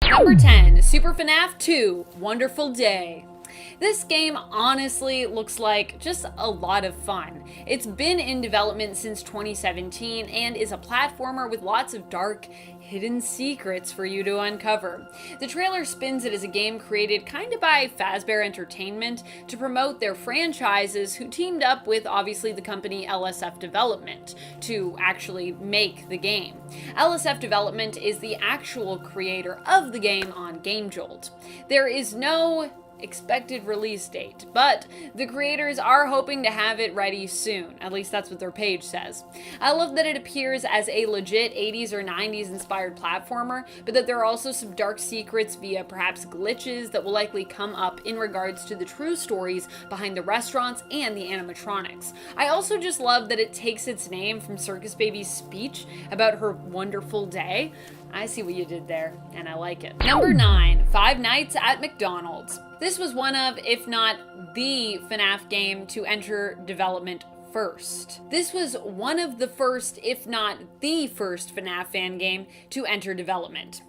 Number 10, Super FNAF 2, Wonderful Day. This game honestly looks like just a lot of fun. It's been in development since 2017 and is a platformer with lots of dark, hidden secrets for you to uncover. The trailer spins it as a game created kinda by Fazbear Entertainment to promote their franchises, who teamed up with obviously the company LSF Development to actually make the game. LSF Development is the actual creator of the game on GameJolt. There is no expected release date, but the creators are hoping to have it ready soon. At least that's what their page says. I love that it appears as a legit 80s or 90s inspired platformer, but that there are also some dark secrets via perhaps glitches that will likely come up in regards to the true stories behind the restaurants and the animatronics. I also just love that it takes its name from Circus Baby's speech about her wonderful day. I see what you did there, and I like it. Number 9, Five Nights at McDonald's. This was one of, if not the FNAF game to enter development first. This was one of the first, if not the first FNAF fan game to enter development.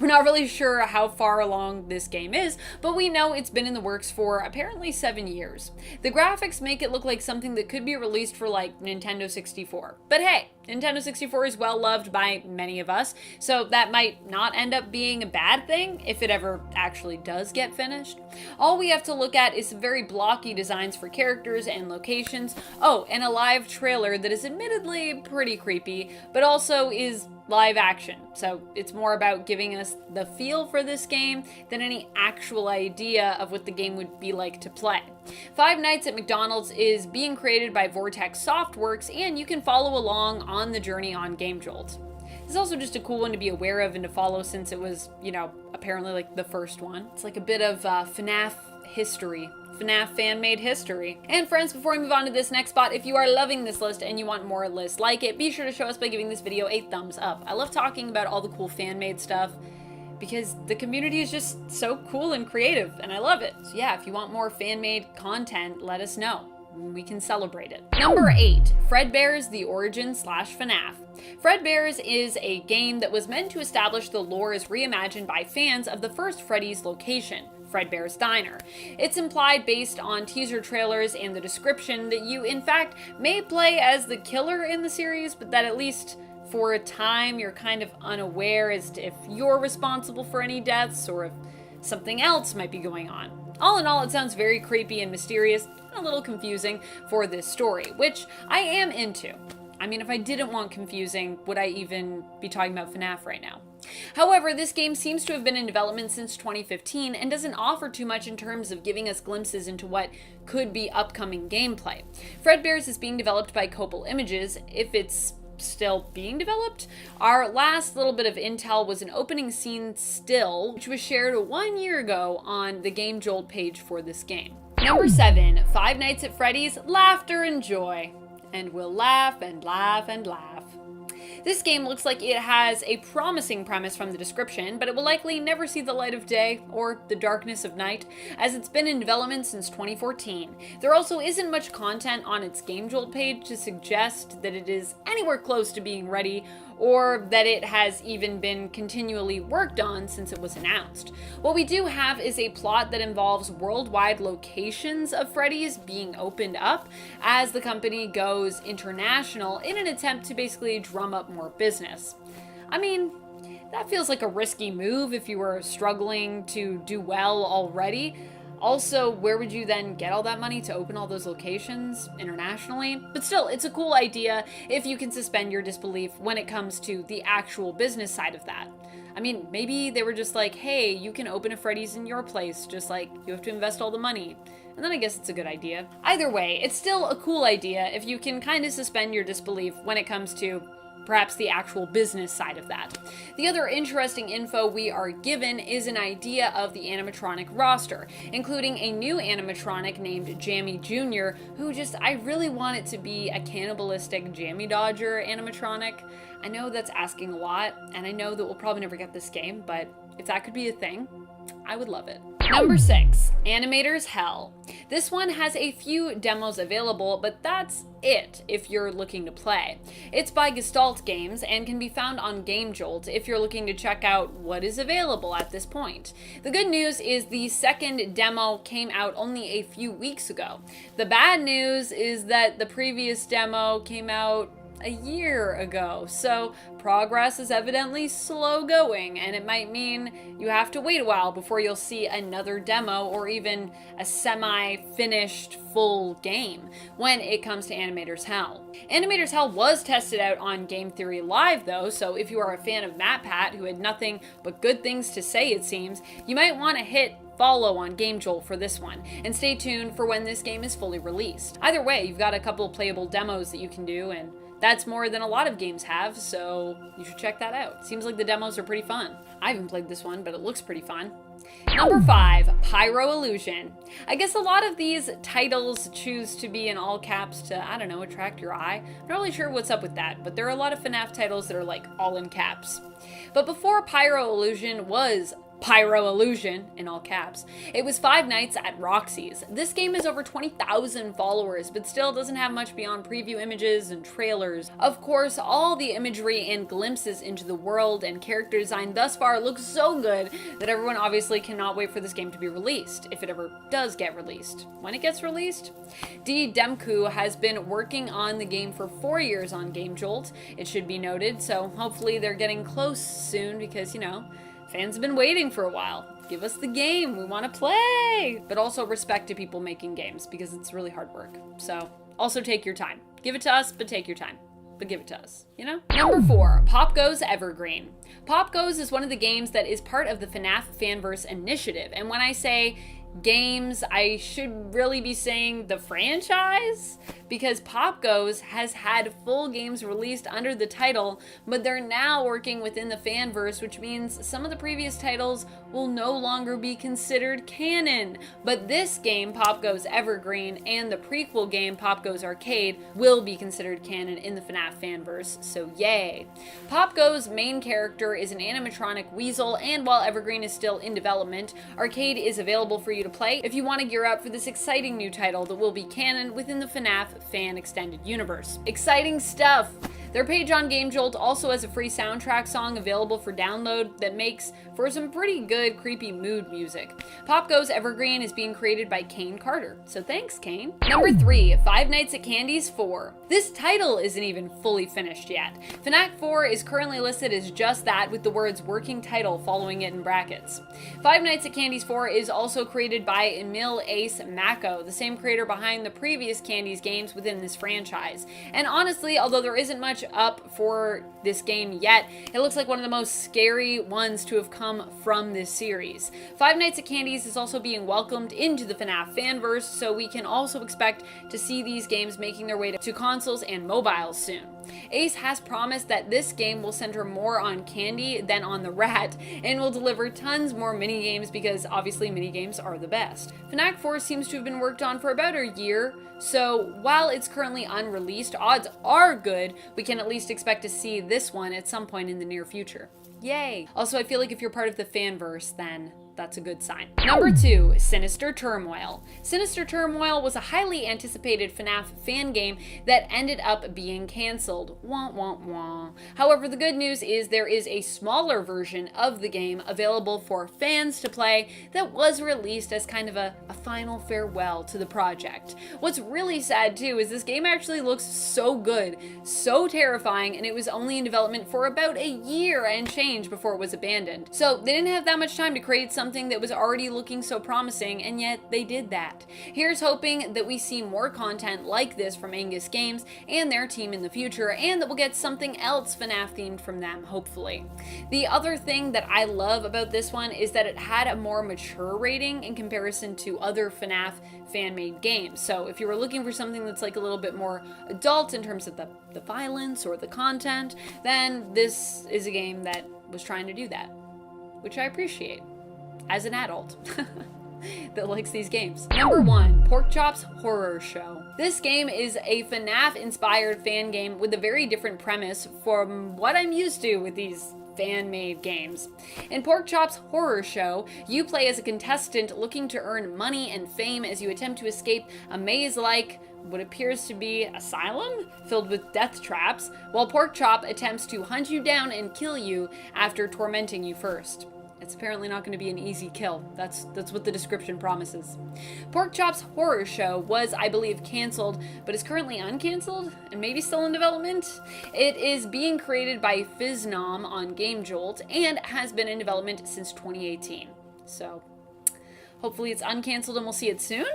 We're not really sure how far along this game is, but we know it's been in the works for apparently 7 years. The graphics make it look like something that could be released for like Nintendo 64. But hey, Nintendo 64 is well loved by many of us, so that might not end up being a bad thing if it ever actually does get finished. All we have to look at is some very blocky designs for characters and locations. Oh, and a live trailer that is admittedly pretty creepy, but also is live action, so it's more about giving us the feel for this game than any actual idea of what the game would be like to play. Five Nights at McDonald's is being created by Vortex Softworks, and you can follow along on the journey on GameJolt. It's also just a cool one to be aware of and to follow, since it was, you know, apparently like the first one. It's like a bit of FNAF history. FNAF fan-made history. And friends, before we move on to this next spot, if you are loving this list and you want more lists like it, be sure to show us by giving this video a thumbs up. I love talking about all the cool fan-made stuff because the community is just so cool and creative, and I love it. So yeah, if you want more fan-made content, let us know. We can celebrate it. Number 8, Fredbear's The Origin / FNAF. Fredbear's is a game that was meant to establish the lore as reimagined by fans of the first Freddy's location, Fredbear's Diner. It's implied based on teaser trailers and the description that you, in fact, may play as the killer in the series, but that at least for a time you're kind of unaware as to if you're responsible for any deaths or if something else might be going on. All in all, it sounds very creepy and mysterious and a little confusing for this story, which I am into. I mean, if I didn't want confusing, would I even be talking about FNAF right now? However, this game seems to have been in development since 2015 and doesn't offer too much in terms of giving us glimpses into what could be upcoming gameplay. Fredbear's is being developed by Copal Images, if it's still being developed. Our last little bit of intel was an opening scene still, which was shared 1 year ago on the GameJolt page for this game. Number 7, Five Nights at Freddy's Laughter and Joy. And we'll laugh and laugh and laugh. This game looks like it has a promising premise from the description, but it will likely never see the light of day or the darkness of night, as it's been in development since 2014. There also isn't much content on its GameJolt page to suggest that it is anywhere close to being ready, or that it has even been continually worked on since it was announced. What we do have is a plot that involves worldwide locations of Freddy's being opened up as the company goes international in an attempt to basically drum up more business. I mean, that feels like a risky move if you were struggling to do well already. Also, where would you then get all that money to open all those locations internationally? But still, it's a cool idea if you can suspend your disbelief when it comes to the actual business side of that. I mean, maybe they were just like, hey, you can open a Freddy's in your place, just like you have to invest all the money. And then I guess it's a good idea. Either way, it's still a cool idea if you can kind of suspend your disbelief when it comes to perhaps the actual business side of that. The other interesting info we are given is an idea of the animatronic roster, including a new animatronic named Jammy Jr., who I really want it to be a cannibalistic Jammy Dodger animatronic. I know that's asking a lot, and I know that we'll probably never get this game, but if that could be a thing, I would love it. Number 6, Animator's Hell. This one has a few demos available, but that's it if you're looking to play. It's by Gestalt Games and can be found on GameJolt if you're looking to check out what is available at this point. The good news is the second demo came out only a few weeks ago. The bad news is that the previous demo came out a year ago, so progress is evidently slow going, and it might mean you have to wait a while before you'll see another demo or even a semi-finished full game when it comes to Animator's Hell. Animator's Hell was tested out on Game Theory Live though, so if you are a fan of MatPat, who had nothing but good things to say it seems, you might want to hit follow on GameJolt for this one, and stay tuned for when this game is fully released. Either way, you've got a couple of playable demos that you can do, and that's more than a lot of games have, so you should check that out. Seems like the demos are pretty fun. I haven't played this one, but it looks pretty fun. Number 5, Pyro Illusion. I guess a lot of these titles choose to be in all caps to, I don't know, attract your eye. I'm not really sure what's up with that, but there are a lot of FNAF titles that are like all in caps. But before Pyro Illusion was Pyro Illusion, in all caps, it was Five Nights at Roxy's. This game has over 20,000 followers, but still doesn't have much beyond preview images and trailers. Of course, all the imagery and glimpses into the world and character design thus far look so good that everyone obviously cannot wait for this game to be released, if it ever does get released. When it gets released? D. Demku has been working on the game for 4 years on GameJolt, it should be noted, so hopefully they're getting close soon because, you know, fans have been waiting for a while. Give us the game, we want to play! But also respect to people making games, because it's really hard work. So, also take your time. Give it to us, but take your time. But give it to us, you know? Number 4, Pop Goes Evergreen. Pop Goes is one of the games that is part of the FNAF Fanverse initiative, and when I say games, I should really be saying the franchise, because Pop Goes has had full games released under the title, but they're now working within the Fanverse, which means some of the previous titles will no longer be considered canon. But this game, Pop Goes Evergreen, and the prequel game, Pop Goes Arcade, will be considered canon in the FNAF Fanverse, so yay. Pop Goes' main character is an animatronic weasel, and while Evergreen is still in development, Arcade is available for you to play if you want to gear up for this exciting new title that will be canon within the FNAF fan extended universe. Exciting stuff! Their page on GameJolt also has a free soundtrack song available for download that makes for some pretty good creepy mood music. Pop Goes Evergreen is being created by Kane Carter, so thanks Kane. Number 3, Five Nights at Candy's 4. This title isn't even fully finished yet. FNAF 4 is currently listed as just that, with the words working title following it in brackets. Five Nights at Candy's 4 is also created by Emil Ace Mako, the same creator behind the previous Candy's games within this franchise. And honestly, although there isn't much up for this game yet, it looks like one of the most scary ones to have come from this series. Five Nights at Candy's is also being welcomed into the FNAF Fanverse, so we can also expect to see these games making their way to consoles and mobiles soon. Ace has promised that this game will center more on Candy than on the rat, and will deliver tons more minigames because obviously minigames are the best. FNAF 4 seems to have been worked on for about a year, so while it's currently unreleased, odds are good we can at least expect to see this one at some point in the near future. Yay! Also, I feel like if you're part of the Fanverse, then that's a good sign. Number 2, Sinister Turmoil. Sinister Turmoil was a highly anticipated FNAF fan game that ended up being cancelled. Wah wah wah. However, the good news is there is a smaller version of the game available for fans to play that was released as kind of a final farewell to the project. What's really sad too is this game actually looks so good, so terrifying, and it was only in development for about a year and change before it was abandoned. So they didn't have that much time to create something that was already looking so promising, and yet they did that. Here's hoping that we see more content like this from Angus Games and their team in the future, and that we'll get something else FNAF themed from them, hopefully. The other thing that I love about this one is that it had a more mature rating in comparison to other FNAF fan-made games. So if you were looking for something that's like a little bit more adult in terms of the violence or the content, then this is a game that was trying to do that, which I appreciate as an adult that likes these games. Number 1, Porkchop's Horror Show. This game is a FNAF-inspired fan game with a very different premise from what I'm used to with these fan-made games. In Porkchop's horror show, you play as a contestant looking to earn money and fame as you attempt to escape a maze-like what appears to be asylum filled with death traps, while Porkchop attempts to hunt you down and kill you after tormenting you first. It's apparently not going to be an easy kill. That's what the description promises. Porkchop's horror show was, I believe, canceled, but is currently uncanceled and maybe still in development. It is being created by Fiznom on GameJolt and has been in development since 2018. So hopefully it's uncanceled and we'll see it soon.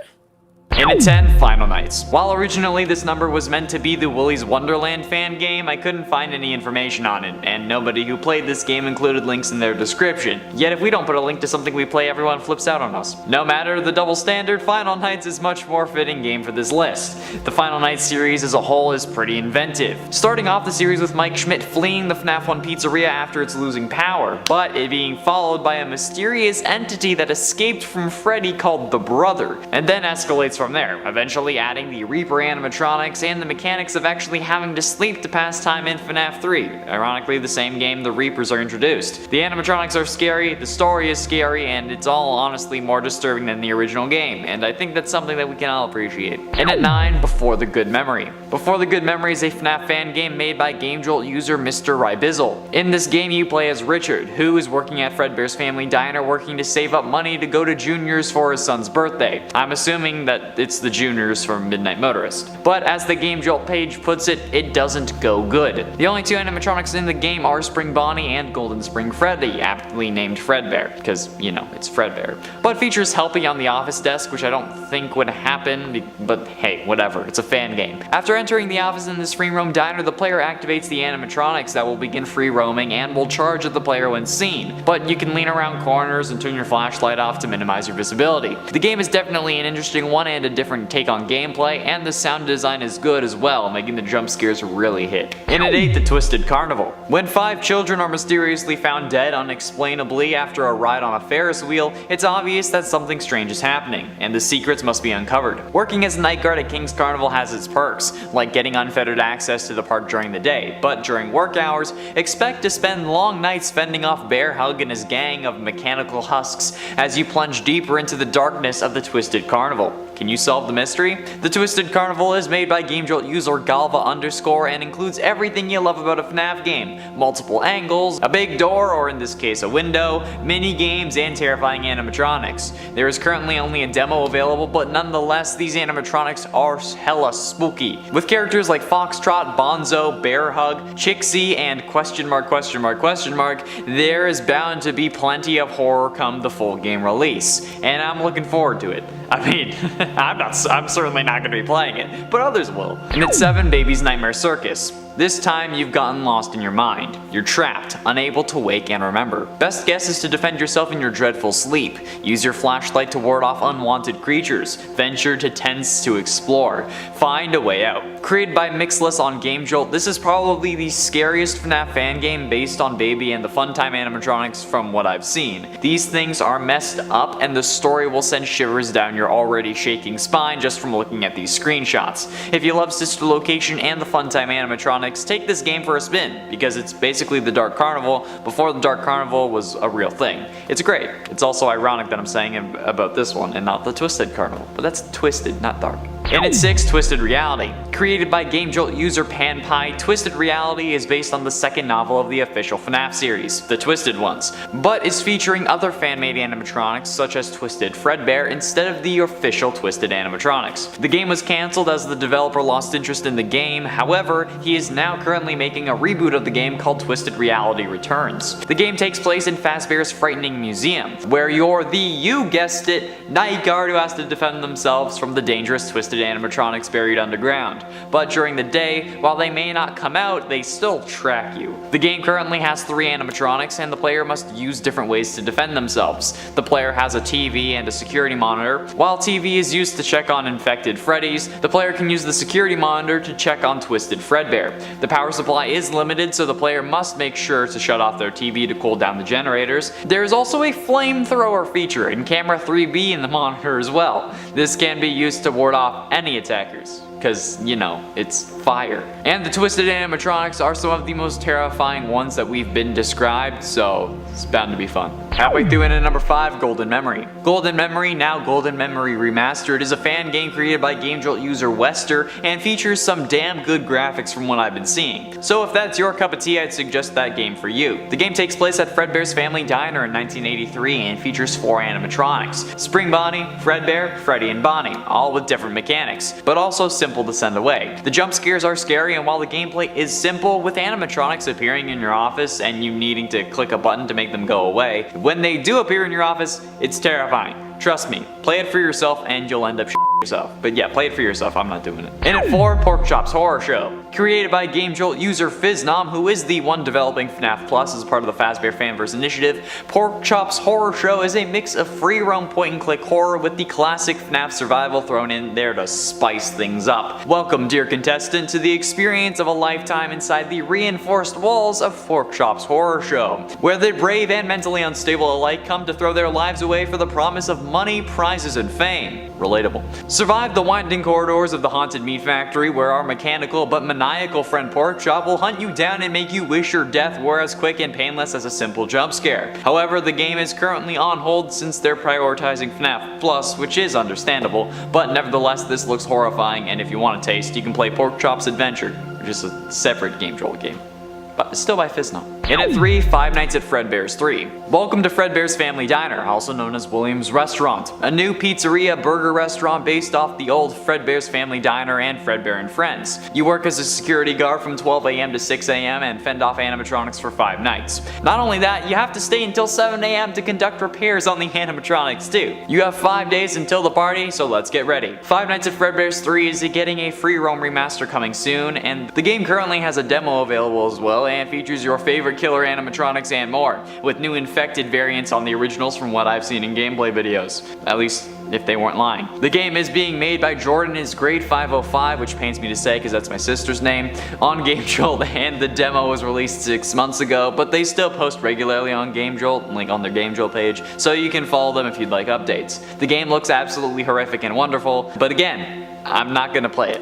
And at 10, Final Nights. While originally this number was meant to be the Willy's Wonderland fan game, I couldn't find any information on it, and nobody who played this game included links in their description. Yet if we don't put a link to something we play, everyone flips out on us. No matter the double standard, Final Nights is much more fitting game for this list. The Final Nights series as a whole is pretty inventive. Starting off the series with Mike Schmidt fleeing the FNAF 1 pizzeria after it's losing power, but it being followed by a mysterious entity that escaped from Freddy called the Brother, and then escalates from there, eventually adding the Reaper animatronics and the mechanics of actually having to sleep to pass time in FNAF 3. Ironically, the same game the Reapers are introduced. The animatronics are scary, the story is scary, and it's all honestly more disturbing than the original game, and I think that's something that we can all appreciate. And at 9, Before the Good Memory. Before the Good Memory is a FNAF fan game made by GameJolt user Mr. Rybizzle. In this game you play as Richard, who is working at Fredbear's Family Diner working to save up money to go to Junior's for his son's birthday. I'm assuming that it's the Juniors from Midnight Motorist. But as the GameJolt page puts it, it doesn't go good. The only two animatronics in the game are Spring Bonnie and Golden Spring Freddy, aptly named Fredbear, because, you know, it's Fredbear. But features helping on the office desk, which I don't think would happen, but hey, whatever, it's a fan game. After entering the office in this free roam diner, the player activates the animatronics that will begin free roaming and will charge at the player when seen. But you can lean around corners and turn your flashlight off to minimize your visibility. The game is definitely an interesting one and a different take on gameplay, and the sound design is good as well, making the jump scares really hit. And at 8, The Twisted Carnival. When 5 children are mysteriously found dead unexplainably after a ride on a Ferris wheel, it's obvious that something strange is happening, and the secrets must be uncovered. Working as a night guard at King's Carnival has its perks, like getting unfettered access to the park during the day, but during work hours, expect to spend long nights fending off Bear Hug and his gang of mechanical husks as you plunge deeper into the darkness of the Twisted Carnival. Can you solve the mystery? The Twisted Carnival is made by GameJolt user Galva_ and includes everything you love about a FNAF game. Multiple angles, a big door, or in this case a window, mini games, and terrifying animatronics. There is currently only a demo available, but nonetheless these animatronics are hella spooky. With characters like Foxtrot, Bonzo, Bear Hug, Chixie, and question mark, there is bound to be plenty of horror come the full game release. And I'm looking forward to it. I mean, I'm certainly not going to be playing it, but others will. And at 7, Baby's Nightmare Circus. This time you've gotten lost in your mind. You're trapped, unable to wake and remember. Best guess is to defend yourself in your dreadful sleep. Use your flashlight to ward off unwanted creatures. Venture to tents to explore. Find a way out. Created by Mixless on GameJolt, this is probably the scariest FNAF fan game based on Baby and the Funtime animatronics from what I've seen. These things are messed up and the story will send shivers down your already shaking spine just from looking at these screenshots. If you love Sister Location and the Funtime animatronics, take this game for a spin, because it's basically the Dark Carnival before the Dark Carnival was a real thing. It's great. It's also ironic that I'm saying about this one and not the Twisted Carnival, but that's twisted, not dark. And at 6, Twisted Reality. Created by GameJolt user PanPie, Twisted Reality is based on the second novel of the official FNAF series, The Twisted Ones, but is featuring other fan-made animatronics such as Twisted Fredbear instead of the official Twisted animatronics. The game was cancelled as the developer lost interest in the game, however, he is now currently making a reboot of the game called Twisted Reality Returns. The game takes place in Fazbear's Frightening Museum, where you're the, you guessed it, night guard who has to defend themselves from the dangerous Twisted animatronics buried underground. But during the day, while they may not come out, they still track you. The game currently has 3 animatronics and the player must use different ways to defend themselves. The player has a TV and a security monitor. While TV is used to check on infected Freddys, the player can use the security monitor to check on Twisted Fredbear. The power supply is limited, so the player must make sure to shut off their TV to cool down the generators. There is also a flamethrower feature in camera 3B in the monitor as well. This can be used to ward off any attackers. because, you know, it's fire. And the twisted animatronics are some of the most terrifying ones that we've been described, so it's bound to be fun. Halfway through into number 5, Golden Memory. Golden Memory, now Golden Memory Remastered, is a fan game created by GameJolt user Wester and features some damn good graphics from what I've been seeing. So if that's your cup of tea, I'd suggest that game for you. The game takes place at Fredbear's Family Diner in 1983 and features 4 animatronics: Spring Bonnie, Fredbear, Freddy, and Bonnie, all with different mechanics, but also simple to send away. The jump scares are scary, and while the gameplay is simple, with animatronics appearing in your office and you needing to click a button to make them go away, when they do appear in your office, it's terrifying. Trust me, play it for yourself and you'll end up yourself. But yeah, play it for yourself, I'm not doing it. And at 4, Pork Chop's Horror Show. Created by GameJolt user Fiznom, who is the one developing FNAF Plus as part of the Fazbear Fanverse initiative, Pork Chop's Horror Show is a mix of free-roam point-and-click horror with the classic FNAF survival thrown in there to spice things up. Welcome, dear contestant, to the experience of a lifetime inside the reinforced walls of Pork Chop's Horror Show, where the brave and mentally unstable alike come to throw their lives away for the promise of money, prizes, and fame. Relatable. Survive the winding corridors of the haunted meat factory, where our mechanical but maniacal friend Pork Chop will hunt you down and make you wish your death were as quick and painless as a simple jump scare. However, the game is currently on hold since they're prioritizing FNAF Plus, which is understandable, but nevertheless this looks horrifying, and if you want a taste, you can play Pork Chop's Adventure, which is a separate GameJolt game, but still by Fiznom. And at 3, Five Nights at Fredbear's 3. Welcome to Fredbear's Family Diner, also known as William's Restaurant, a new pizzeria burger restaurant based off the old Fredbear's Family Diner and Fredbear and Friends. You work as a security guard from 12 a.m. to 6 a.m. and fend off animatronics for 5 nights. Not only that, you have to stay until 7 a.m. to conduct repairs on the animatronics too. You have 5 days until the party, so let's get ready. Five Nights at Fredbear's 3 is getting a free roam remaster coming soon, and the game currently has a demo available as well and features your favorite killer animatronics and more, with new infected variants on the originals from what I've seen in gameplay videos. At least, if they weren't lying. The game is being made by Jordan is Grade 505, which pains me to say because that's my sister's name, on GameJolt, and the demo was released 6 months ago, but they still post regularly on GameJolt, link on their GameJolt page, so you can follow them if you'd like updates. The game looks absolutely horrific and wonderful, but again, I'm not gonna play it.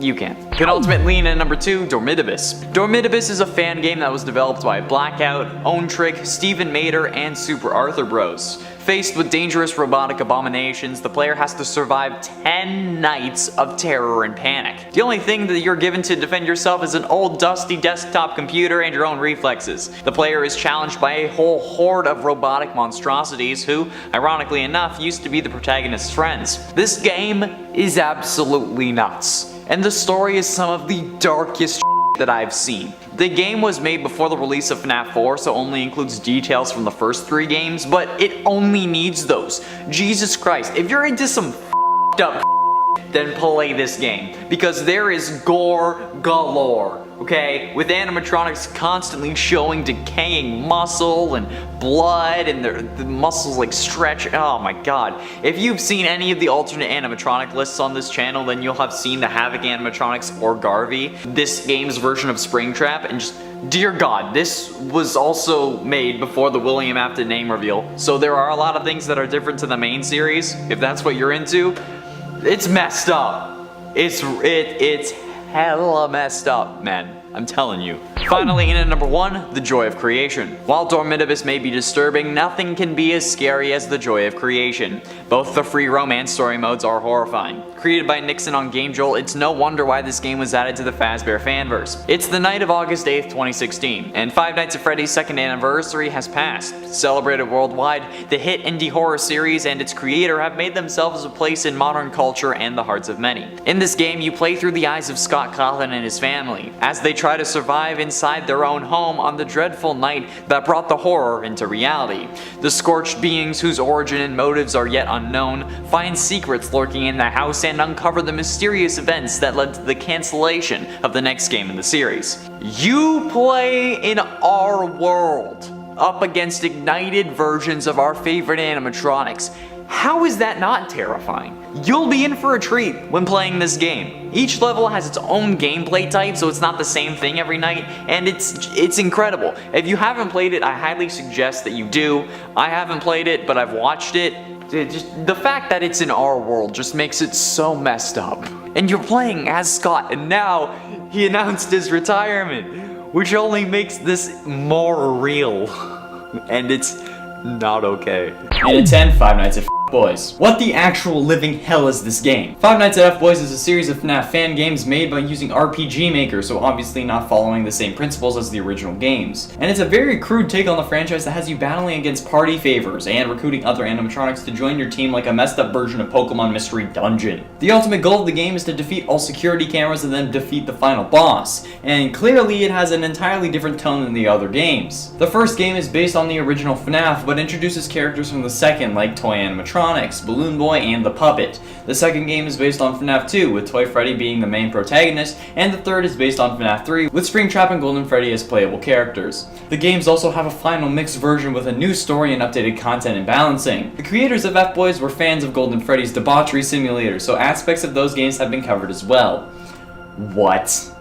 You can. Penultimately, in at number 2, Dormitibus. Dormitibus is a fan game that was developed by Blackout, Own Trick, Stephen Mater, and Super Arthur Bros. Faced with dangerous robotic abominations, the player has to survive 10 nights of terror and panic. The only thing that you're given to defend yourself is an old dusty desktop computer and your own reflexes. The player is challenged by a whole horde of robotic monstrosities who, ironically enough, used to be the protagonist's friends. This game is absolutely nuts, and the story is some of the darkest that I've seen. The game was made before the release of FNAF 4, so only includes details from the first 3 games, but it only needs those. Jesus Christ, if you're into some up then play this game, because there is gore galore, okay? With animatronics constantly showing decaying muscle and blood, and the muscles like stretch. Oh my god. If you've seen any of the alternate animatronic lists on this channel, then you'll have seen the Havoc animatronics or Garvey, this game's version of Springtrap, and just dear god, this was also made before the William Afton name reveal, so there are a lot of things that are different to the main series. If that's what you're into, it's messed up. It's hella messed up, man. I'm telling you. Finally, in at number 1, The Joy of Creation. While Dormitibus may be disturbing, nothing can be as scary as The Joy of Creation. Both the free roam and story modes are horrifying. Created by Nixon on GameJolt, it's no wonder why this game was added to the Fazbear Fanverse. It's the night of August 8th, 2016, and Five Nights at Freddy's 2nd anniversary has passed. Celebrated worldwide, the hit indie horror series and its creator have made themselves a place in modern culture and the hearts of many. In this game, you play through the eyes of Scott Cawthon and his family, as they try to survive inside their own home on the dreadful night that brought the horror into reality. The scorched beings, whose origin and motives are yet unknown, find secrets lurking in the house and uncover the mysterious events that led to the cancellation of the next game in the series. You play in our world, up against ignited versions of our favorite animatronics. How is that not terrifying? You'll be in for a treat when playing this game. Each level has its own gameplay type, so it's not the same thing every night, and it's incredible. If you haven't played it, I highly suggest that you do. I haven't played it, but I've watched it. The fact that it's in our world just makes it so messed up. And you're playing as Scott, and now he announced his retirement, which only makes this more real. And it's not okay. And a 10, Five Nights at Boys. What the actual living hell is this game? Five Nights at Boys is a series of FNAF fan games made by using RPG Maker, so obviously not following the same principles as the original games. And it's a very crude take on the franchise that has you battling against party favors and recruiting other animatronics to join your team like a messed up version of Pokemon Mystery Dungeon. The ultimate goal of the game is to defeat all security cameras and then defeat the final boss, and clearly it has an entirely different tone than the other games. The first game is based on the original FNAF, but introduces characters from the second like toy animatronics, Balloon Boy, and the Puppet. The second game is based on FNAF 2, with Toy Freddy being the main protagonist, and the third is based on FNAF 3, with Springtrap and Golden Freddy as playable characters. The games also have a final mixed version with a new story and updated content and balancing. The creators of F-Boys were fans of Golden Freddy's debauchery simulator, so aspects of those games have been covered as well. What?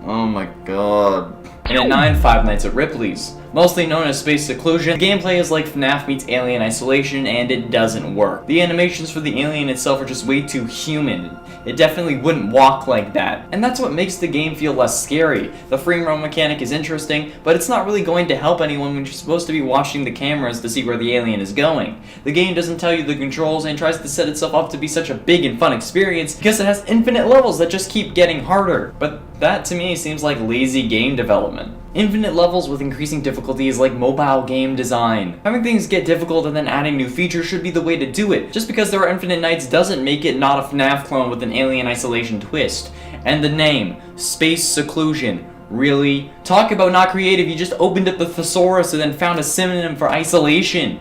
Oh my god. And at 9, Five Nights at Ripley's. Mostly known as Space Seclusion, the gameplay is like FNAF meets Alien Isolation, and it doesn't work. The animations for the alien itself are just way too human. It definitely wouldn't walk like that. And that's what makes the game feel less scary. The free roam mechanic is interesting, but it's not really going to help anyone when you're supposed to be watching the cameras to see where the alien is going. The game doesn't tell you the controls and tries to set itself up to be such a big and fun experience because it has infinite levels that just keep getting harder. But that to me seems like lazy game development. Infinite levels with increasing difficulty is like mobile game design. Having things get difficult and then adding new features should be the way to do it. Just because there are infinite nights doesn't make it not a FNAF clone with an Alien Isolation twist. And the name, Space Seclusion. Really? Talk about not creative, you just opened up the thesaurus and then found a synonym for isolation.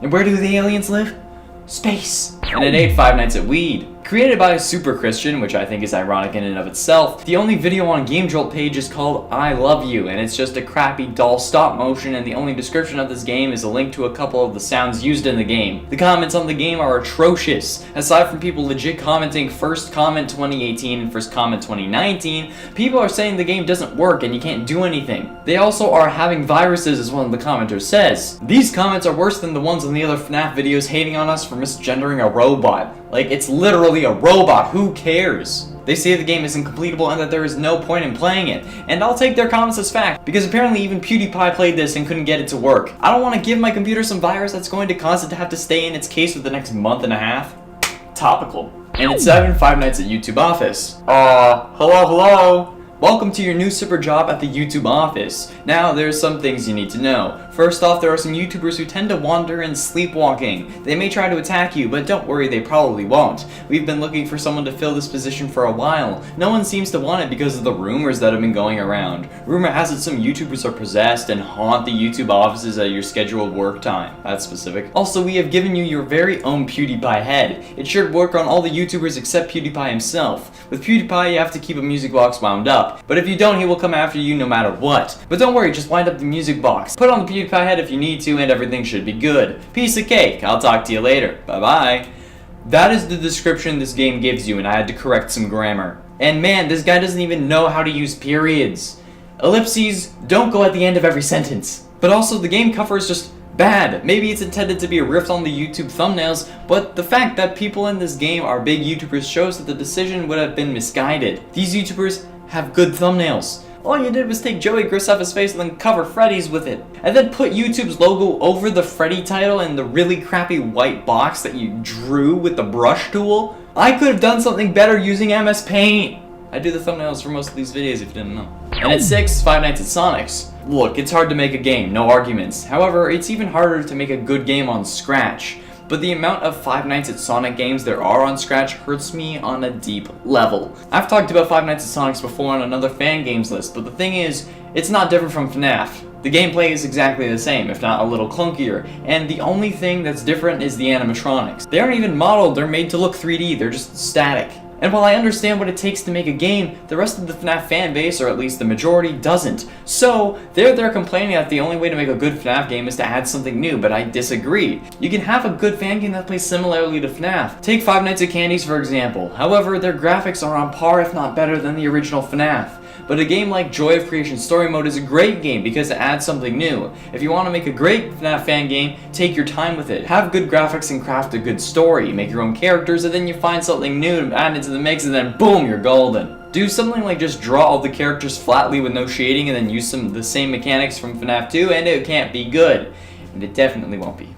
And where do the aliens live? Space. And at 8, Five Nights at Weed. Created by a super Christian, which I think is ironic in and of itself, the only video on GameJolt page is called I Love You, and it's just a crappy doll stop motion, and the only description of this game is a link to a couple of the sounds used in the game. The comments on the game are atrocious. Aside from people legit commenting first comment 2018 and first comment 2019, people are saying the game doesn't work and you can't do anything. They also are having viruses, as one of the commenters says. These comments are worse than the ones in the other FNAF videos hating on us for misgendering a robot. Like, it's literally a robot, who cares? They say the game is incompletable and that there is no point in playing it, and I'll take their comments as fact, because apparently even PewDiePie played this and couldn't get it to work. I don't want to give my computer some virus that's going to cause it to have to stay in its case for the next month and a half. Topical. And at 7, Five Nights at YouTube Office. Hello? Welcome to your new super job at the YouTube office. Now, there's some things you need to know. First off, there are some YouTubers who tend to wander and sleepwalking. They may try to attack you, but don't worry, they probably won't. We've been looking for someone to fill this position for a while. No one seems to want it because of the rumors that have been going around. Rumor has it some YouTubers are possessed and haunt the YouTube offices at your scheduled work time. That's specific. Also, we have given you your very own PewDiePie head. It should work on all the YouTubers except PewDiePie himself. With PewDiePie, you have to keep a music box wound up. But if you don't, he will come after you no matter what. But don't worry, just wind up the music box. Put on the PewDiePie head if you need to, and everything should be good. Piece of cake. I'll talk to you later. Bye-bye. That is the description this game gives you, and I had to correct some grammar. And man, this guy doesn't even know how to use periods. Ellipses don't go at the end of every sentence. But also, the game cover is just bad. Maybe it's intended to be a riff on the YouTube thumbnails, but the fact that people in this game are big YouTubers shows that the decision would have been misguided. These YouTubers have good thumbnails. All you did was take Joey Graceffa's face and then cover Freddy's with it. And then put YouTube's logo over the Freddy title and the really crappy white box that you drew with the brush tool. I could have done something better using MS Paint. I do the thumbnails for most of these videos if you didn't know. And at 6, Five Nights at Sonic's. Look, it's hard to make a game, no arguments. However, it's even harder to make a good game on Scratch. But the amount of Five Nights at Sonic games there are on Scratch hurts me on a deep level. I've talked about Five Nights at Sonic's before on another fan games list, but the thing is, it's not different from FNAF. The gameplay is exactly the same, if not a little clunkier, and the only thing that's different is the animatronics. They aren't even modeled, they're made to look 3D, they're just static. And while I understand what it takes to make a game, the rest of the FNAF fan base, or at least the majority, doesn't. So, they're complaining that the only way to make a good FNAF game is to add something new, but I disagree. You can have a good fan game that plays similarly to FNAF. Take Five Nights at Candy's for example. However, their graphics are on par if not better than the original FNAF. but a game like Joy of Creation Story Mode is a great game because it adds something new. If you want to make a great FNAF fan game, take your time with it. Have good graphics and craft a good story. Make your own characters and then you find something new to add into the mix and then boom, you're golden. Do something like just draw all the characters flatly with no shading and then use the same mechanics from FNAF 2 and it can't be good. And it definitely won't be.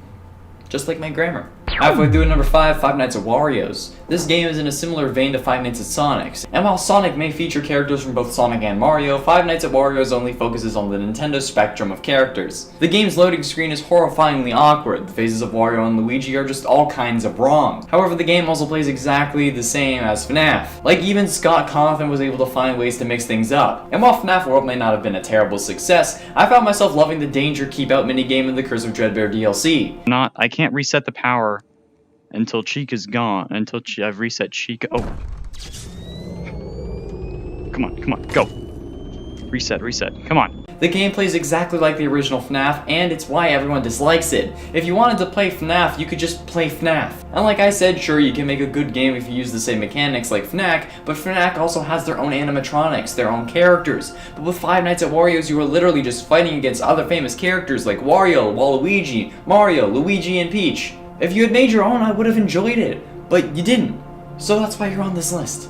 Just like my grammar. Halfway through at number 5, Five Nights at Wario's. This game is in a similar vein to Five Nights at Sonic's, and while Sonic may feature characters from both Sonic and Mario, Five Nights at Wario's only focuses on the Nintendo spectrum of characters. The game's loading screen is horrifyingly awkward, the faces of Wario and Luigi are just all kinds of wrong. However, the game also plays exactly the same as FNAF. Like, even Scott Cawthon was able to find ways to mix things up. And while FNAF World may not have been a terrible success, I found myself loving the Danger Keep Out minigame in the Curse of Dreadbear DLC. I can't reset the power until Chica's gone. I've reset Chica. Oh. Come on, go. Reset, come on. The game plays exactly like the original FNAF, and it's why everyone dislikes it. If you wanted to play FNAF, you could just play FNAF. And like I said, sure, you can make a good game if you use the same mechanics like FNAF, but FNAF also has their own animatronics, their own characters. But with Five Nights at Wario's, you are literally just fighting against other famous characters like Wario, Waluigi, Mario, Luigi, and Peach. If you had made your own, I would have enjoyed it, but you didn't. So that's why you're on this list.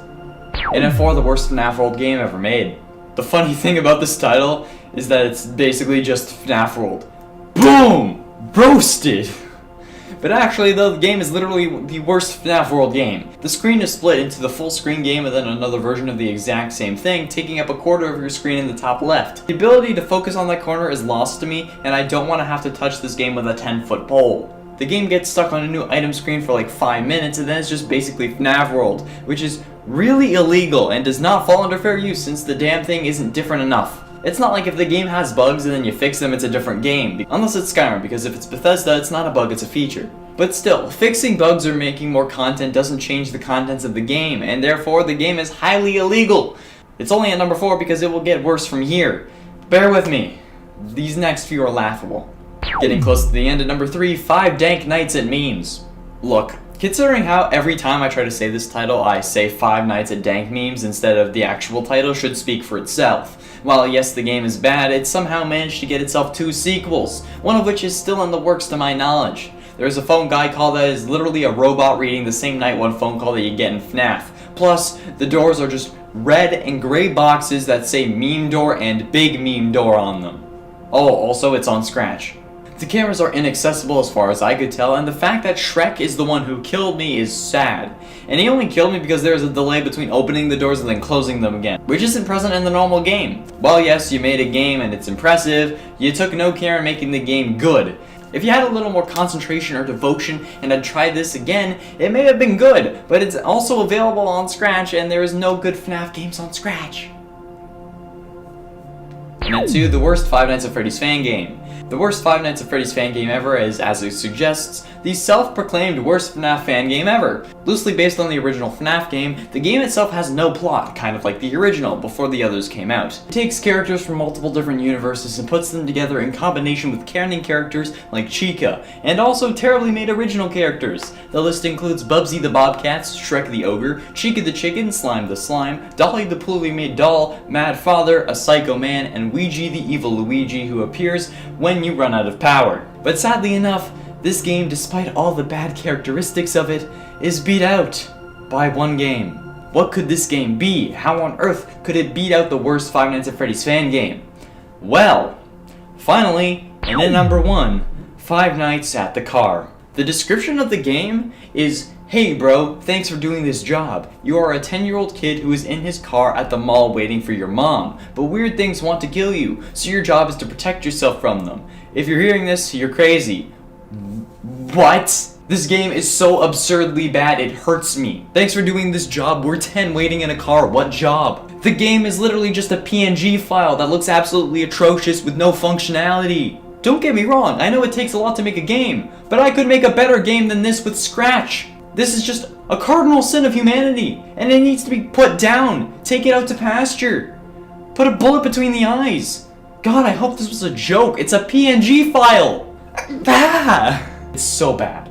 And at 4, the worst FNAF World game ever made. The funny thing about this title is that it's basically just FNAF World. Boom! Roasted! But actually, though, the game is literally the worst FNAF World game. The screen is split into the full screen game and then another version of the exact same thing, taking up a quarter of your screen in the top left. The ability to focus on that corner is lost to me, and I don't want to have to touch this game with a 10-foot pole. The game gets stuck on a new item screen for like 5 minutes and then it's just basically FNAF World, which is really illegal and does not fall under fair use since the damn thing isn't different enough. It's not like if the game has bugs and then you fix them, it's a different game. Unless it's Skyrim, because if it's Bethesda, it's not a bug, it's a feature. But still, fixing bugs or making more content doesn't change the contents of the game, and therefore the game is highly illegal. It's only at number 4 because it will get worse from here. Bear with me. These next few are laughable. Getting close to the end at number 3, 5 Dank Nights at Memes. Look, considering how every time I try to say this title I say 5 Nights at Dank Memes instead of the actual title should speak for itself. While yes, the game is bad, it somehow managed to get itself 2 sequels, one of which is still in the works to my knowledge. There's a phone guy call that is literally a robot reading the same Night 1 phone call that you get in FNAF. Plus, the doors are just red and gray boxes that say Meme Door and Big Meme Door on them. Oh, also it's on Scratch. The cameras are inaccessible as far as I could tell, and the fact that Shrek is the one who killed me is sad. And he only killed me because there was a delay between opening the doors and then closing them again, which isn't present in the normal game. While yes, you made a game and it's impressive, you took no care in making the game good. If you had a little more concentration or devotion and had tried this again, it may have been good, but it's also available on Scratch and there is no good FNAF games on Scratch. And at 2, the worst Five Nights at Freddy's fan game. The worst Five Nights at Freddy's fan game ever is, as it suggests, the self-proclaimed worst FNAF fan game ever. Loosely based on the original FNAF game, the game itself has no plot, kind of like the original, before the others came out. It takes characters from multiple different universes and puts them together in combination with canon characters like Chica, and also terribly made original characters. The list includes Bubsy the Bobcats, Shrek the Ogre, Chica the Chicken, Slime the Slime, Dolly the poorly made doll, Mad Father, a Psycho Man, and Ouija the evil Luigi who appears when you run out of power. But sadly enough, this game, despite all the bad characteristics of it, is beat out by one game. What could this game be? How on earth could it beat out the worst Five Nights at Freddy's fan game? Well, finally, and at number 1, Five Nights at the Car. The description of the game is, "Hey bro, thanks for doing this job. You are a 10-year-old kid who is in his car at the mall waiting for your mom, but weird things want to kill you, so your job is to protect yourself from them. If you're hearing this, you're crazy." What? This game is so absurdly bad, it hurts me. Thanks for doing this job. We're 10 waiting in a car. What job? The game is literally just a PNG file that looks absolutely atrocious with no functionality. Don't get me wrong, I know it takes a lot to make a game, but I could make a better game than this with Scratch. This is just a cardinal sin of humanity, and it needs to be put down. Take it out to pasture. Put a bullet between the eyes. God, I hope this was a joke. It's a PNG file. Ah! It's so bad.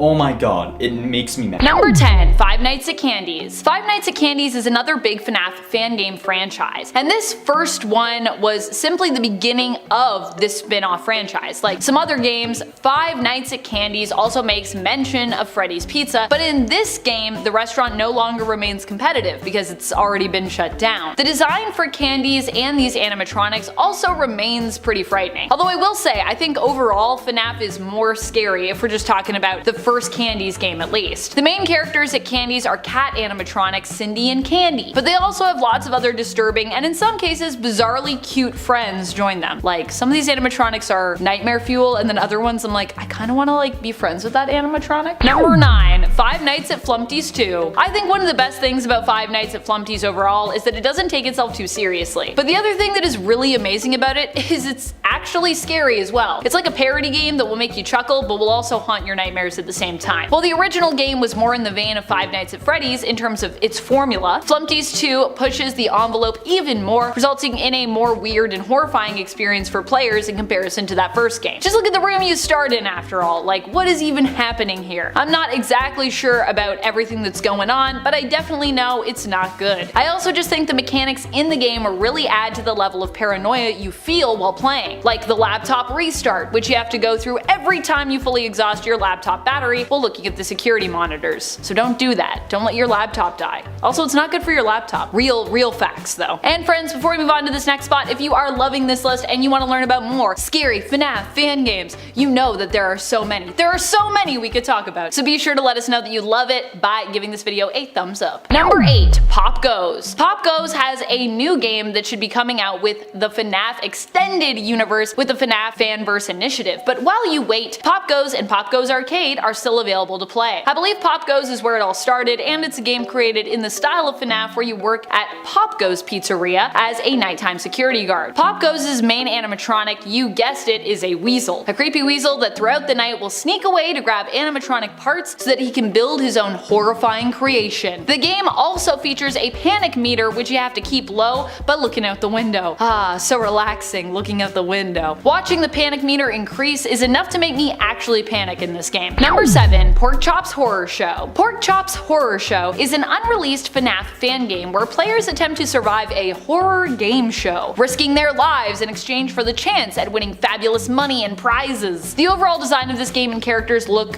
Oh my god, it makes me mad. Number 10, Five Nights at Candy's. Five Nights at Candy's is another big FNAF fan game franchise, and this first one was simply the beginning of this spin-off franchise. Like some other games, Five Nights at Candy's also makes mention of Freddy's Pizza, but in this game, the restaurant no longer remains competitive because it's already been shut down. The design for Candy's and these animatronics also remains pretty frightening. Although I will say, I think overall FNAF is more scary if we're just talking about the first Candy's game at least. The main characters at Candy's are cat animatronics Cindy and Candy, but they also have lots of other disturbing and in some cases bizarrely cute friends join them. Like some of these animatronics are nightmare fuel, and then other ones I'm like, I kinda wanna like be friends with that animatronic. Number 9, Five Nights at Flumpty's 2. I think one of the best things about Five Nights at Flumpty's overall is that it doesn't take itself too seriously. But the other thing that is really amazing about it is it's actually scary as well. It's like a parody game that will make you chuckle but will also haunt your nightmares at the same time. While the original game was more in the vein of Five Nights at Freddy's in terms of its formula, Flumpty's 2 pushes the envelope even more, resulting in a more weird and horrifying experience for players in comparison to that first game. Just look at the room you start in after all, like what is even happening here? I'm not exactly sure about everything that's going on, but I definitely know it's not good. I also just think the mechanics in the game really add to the level of paranoia you feel while playing, like the laptop restart, which you have to go through every time you fully exhaust your laptop battery while looking at the security monitors. So don't do that. Don't let your laptop die. Also, it's not good for your laptop. Real facts though. And friends, before we move on to this next spot, if you are loving this list and you want to learn about more scary FNAF fan games, you know that there are so many. There are so many we could talk about. So be sure to let us know that you love it by giving this video a thumbs up. Number 8, Pop Goes. Pop Goes has a new game that should be coming out with the FNAF extended universe with the FNAF Fanverse initiative. But while you wait, Pop Goes and Pop Goes Arcade are still available to play. I believe Pop Goes is where it all started, and it's a game created in the style of FNAF where you work at Pop Goes Pizzeria as a nighttime security guard. Pop Goes' main animatronic, you guessed it, is a weasel. A creepy weasel that throughout the night will sneak away to grab animatronic parts so that he can build his own horrifying creation. The game also features a panic meter which you have to keep low by looking out the window. Ah, so relaxing looking out the window. Watching the panic meter increase is enough to make me actually panic in this game. Number 7, Pork Chop's Horror Show. Pork Chop's Horror Show is an unreleased FNAF fan game where players attempt to survive a horror game show, risking their lives in exchange for the chance at winning fabulous money and prizes. The overall design of this game and characters look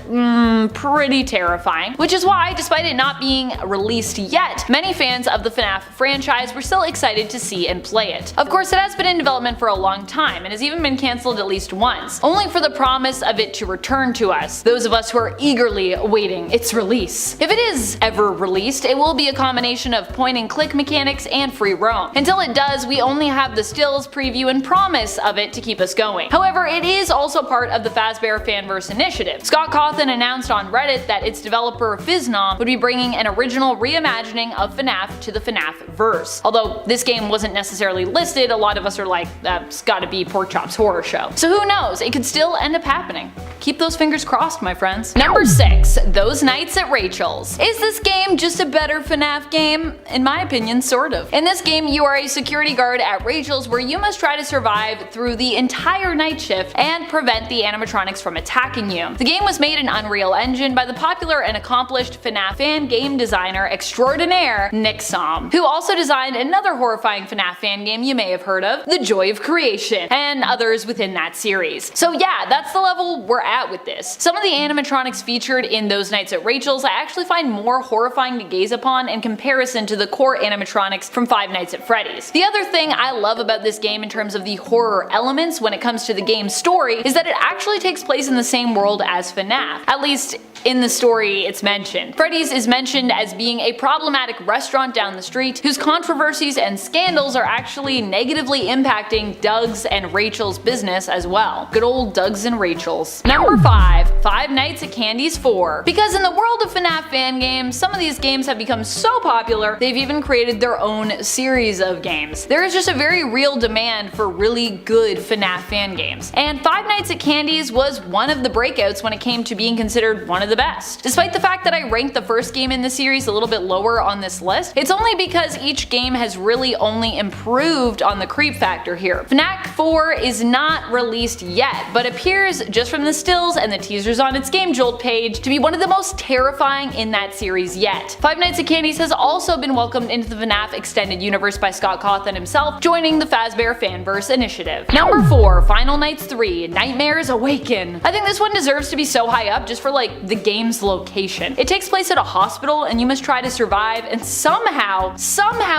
pretty terrifying, which is why, despite it not being released yet, many fans of the FNAF franchise were still excited to see and play it. Of course, it has been in development for a long time and has even been cancelled at least once, only for the promise of it to return to us, those of us who are eagerly awaiting its release. If it is ever released, it will be a combination of point and click mechanics and free roam. Until it does, we only have the stills, preview, and promise of it to keep us going. However, it is also part of the Fazbear Fanverse initiative. Scott Cawthon announced on Reddit that its developer Fiznom would be bringing an original reimagining of FNAF to the FNAF verse. Although this game wasn't necessarily listed, a lot of us are like, that's gotta be Pork Chop's Horror Show. So who knows, it could still end up happening. Keep those fingers crossed, my friends. Number 6, Those Nights at Rachel's. Is this game just a better FNAF game? In my opinion, sort of. In this game, you are a security guard at Rachel's where you must try to survive through the entire night shift and prevent the animatronics from attacking you. The game was made in Unreal Engine by the popular and accomplished FNAF fan game designer extraordinaire Nick Som, who also designed another horrifying FNAF fan game you may have heard of, The Joy of Creation, and others within that series. So yeah, that's the level we're at with this. Some of the animatronics featured in Those Nights at Rachel's I actually find more horrifying to gaze upon in comparison to the core animatronics from Five Nights at Freddy's. The other thing I love about this game in terms of the horror elements when it comes to the game's story is that it actually takes place in the same world as FNAF, at least in the story it's mentioned. Freddy's is mentioned as being a problematic restaurant down the street whose controversies and scandals are actually negatively impacting Doug's and Rachel's business as well. Good old Doug's and Rachel's. Number 5, Five Nights at Candy's 4. Because in the world of FNAF fan games, some of these games have become so popular, they've even created their own series of games. There is just a very real demand for really good FNAF fan games. And Five Nights at Candy's was one of the breakouts when it came to being considered one of the best. Despite the fact that I ranked the first game in the series a little bit lower on this list, it's only because each game has really only improved on the creep factor here. FNAF 4 is not released yet, but appears just from the stills and the teasers on its Game Jolt page to be one of the most terrifying in that series yet. Five Nights at Candy's has also been welcomed into the FNAF extended universe by Scott Cawthon himself, joining the Fazbear Fanverse initiative. Number 4, Final Nights 3, Nightmares Awaken. I think this one deserves to be so high up just for like the game's location. It takes place at a hospital and you must try to survive and somehow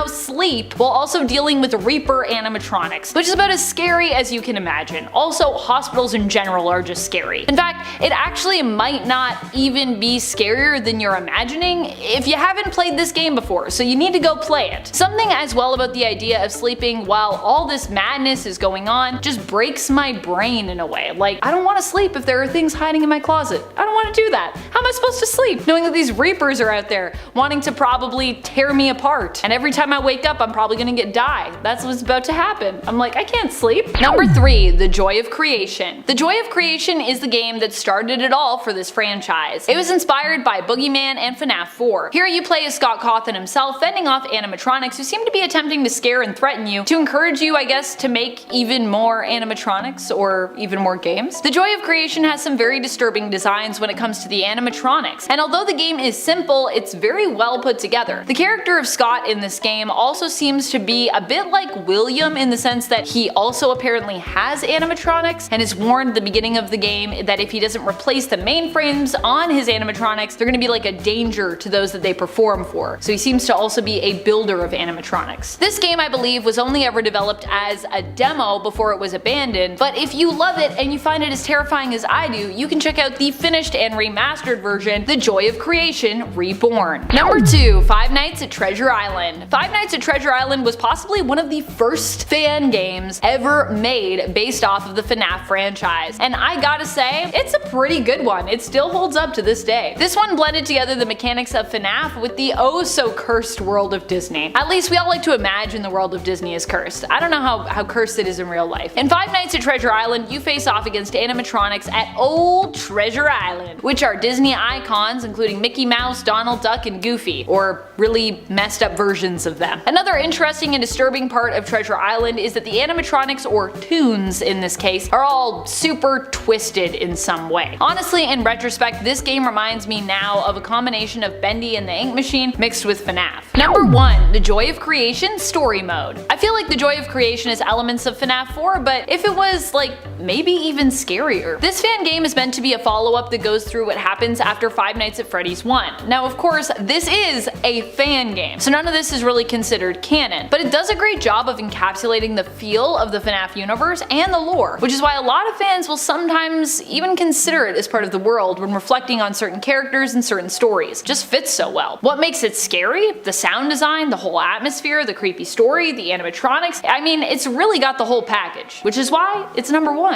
sleep while also dealing with Reaper animatronics, which is about as scary as you can imagine. Also, hospitals in general are just scary. In fact, it actually might not even be scarier than you're imagining if you haven't played this game before, so you need to go play it. Something as well about the idea of sleeping while all this madness is going on just breaks my brain in a way. Like, I don't want to sleep if there are things hiding in my closet. I don't want to do that. How am I supposed to sleep knowing that these Reapers are out there wanting to probably tear me apart? And every time I wake up, I'm probably gonna get die. That's what's about to happen. I'm like, I can't sleep. Number 3, The Joy of Creation. The Joy of Creation is the game that started it all for this franchise. It was inspired by Boogeyman and FNAF 4. Here you play as Scott Cawthon himself, fending off animatronics who seem to be attempting to scare and threaten you to encourage you, I guess, to make even more animatronics or even more games. The Joy of Creation has some very disturbing designs when it comes to the animatronics, and although the game is simple, it's very well put together. The character of Scott in this game also seems to be a bit like William in the sense that he also apparently has animatronics and is warned at the beginning of the game that if he doesn't replace the mainframes on his animatronics, they're going to be like a danger to those that they perform for. So he seems to also be a builder of animatronics. This game, I believe, was only ever developed as a demo before it was abandoned, but if you love it and you find it as terrifying as I do, you can check out the finished and remastered version, The Joy of Creation Reborn. Number 2, Five Nights at Treasure Island. Five Nights at Treasure Island was possibly one of the first fan games ever made based off of the FNAF franchise, and I gotta say, it's a pretty good one. It still holds up to this day. This one blended together the mechanics of FNAF with the oh so cursed world of Disney. At least we all like to imagine the world of Disney is cursed. I don't know how cursed it is in real life. In Five Nights at Treasure Island, you face off against animatronics at Old Treasure Island, which are Disney icons including Mickey Mouse, Donald Duck, and Goofy, or really messed up versions of them. Another interesting and disturbing part of Treasure Island is that the animatronics, or toons in this case, are all super twisted in some way. Honestly, in retrospect, this game reminds me now of a combination of Bendy and the Ink Machine mixed with FNAF. Number 1, The Joy of Creation Story Mode. I feel like The Joy of Creation has elements of FNAF 4, but if it was like maybe even scarier. This fan game is meant to be a follow-up that goes through what happens after Five Nights at Freddy's 1. Now of course, this is a fan game, so none of this is really considered canon, but it does a great job of encapsulating the feel of the FNAF universe and the lore, which is why a lot of fans will sometimes even consider it as part of the world when reflecting on certain characters and certain stories. It just fits so well. What makes it scary? The sound design, the whole atmosphere, the creepy story, the animatronics. I mean, it's really got the whole package, which is why it's number 1.